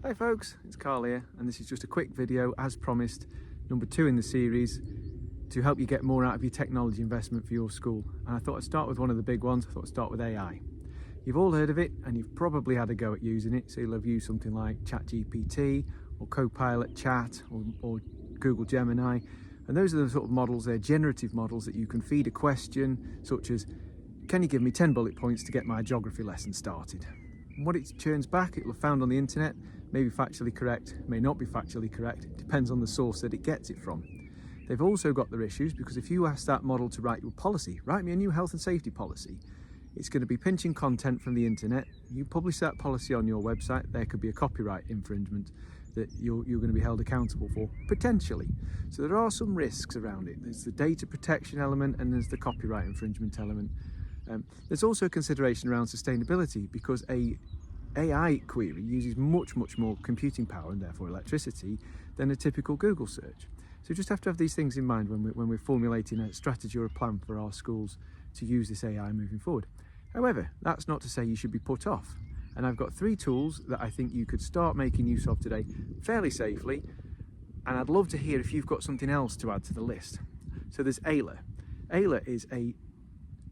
Hi folks, it's Carl here, and this is just a quick video, as promised, number 2 in the series, to help you get more out of your technology investment for your school. And I thought I'd start with one of the big ones. I thought I'd start with AI. You've all heard of it, and you've probably had a go at using it, so you'll have used something like ChatGPT or Copilot Chat or Google Gemini. And those are the sort of models, they're generative models that you can feed a question such as, can you give me 10 bullet points to get my geography lesson started? And what it churns back, it will have found on the internet, may be factually correct, may not be factually correct, it depends on the source that it gets it from. They've also got their issues, because if you ask that model to write you a policy, write me a new health and safety policy, it's going to be pinching content from the internet. You publish that policy on your website, there could be a copyright infringement that you're going to be held accountable for, potentially. So there are some risks around it. There's the data protection element and there's the copyright infringement element. There's also a consideration around sustainability, because a AI query uses much more computing power and therefore electricity than a typical Google search. So you just have to have these things in mind when we're formulating a strategy or a plan for our schools to use this AI moving forward. However, that's not to say you should be put off. And I've got 3 tools that I think you could start making use of today fairly safely. And I'd love to hear if you've got something else to add to the list. So there's Ayla. Ayla is a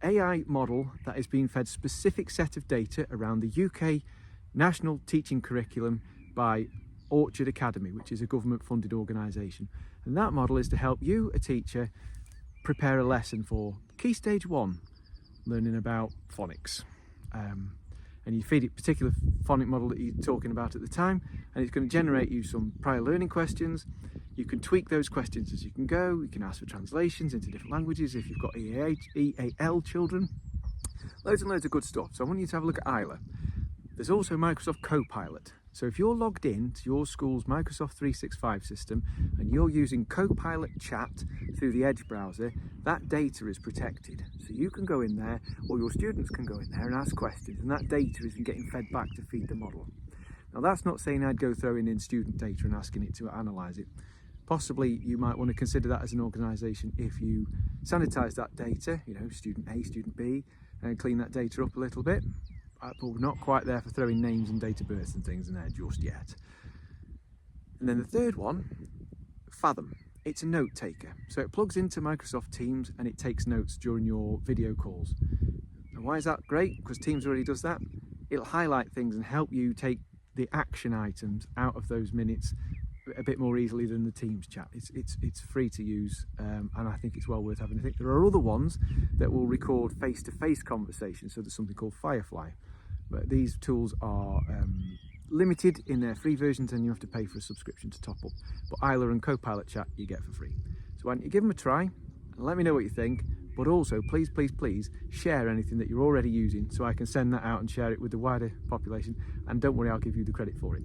AI model that is being fed specific set of data around the UK National Teaching Curriculum by Orchard Academy, which is a government funded organisation. And that model is to help you, a teacher, prepare a lesson for Key Stage 1, learning about phonics. And you feed it a particular phonic model that you're talking about at the time, and it's going to generate you some prior learning questions. You can tweak those questions as you can go. You can ask for translations into different languages if you've got EAL children. Loads and loads of good stuff. So I want you to have a look at Ayla. There's also Microsoft Copilot. So if you're logged in to your school's Microsoft 365 system and you're using Copilot Chat through the Edge browser, that data is protected. So you can go in there, or your students can go in there and ask questions, and that data isn't getting fed back to feed the model. Now that's not saying I'd go throwing in student data and asking it to analyse it. Possibly you might want to consider that as an organisation if you sanitise that data, student A, student B, and clean that data up a little bit. But we're not quite there for throwing names and date of birth and things in there just yet. And then the third one, Fathom. It's a note taker. So it plugs into Microsoft Teams and it takes notes during your video calls. And why is that great? Because Teams already does that. It'll highlight things and help you take the action items out of those minutes a bit more easily than the Teams chat. It's free to use, and I think it's well worth having. I think there are other ones that will record face-to-face conversations, so there's something called Firefly. But these tools are limited in their free versions, and you have to pay for a subscription to top up. But Ayla and Copilot Chat you get for free. So why don't you give them a try and let me know what you think. But also, please share anything that you're already using so I can send that out and share it with the wider population. And don't worry, I'll give you the credit for it.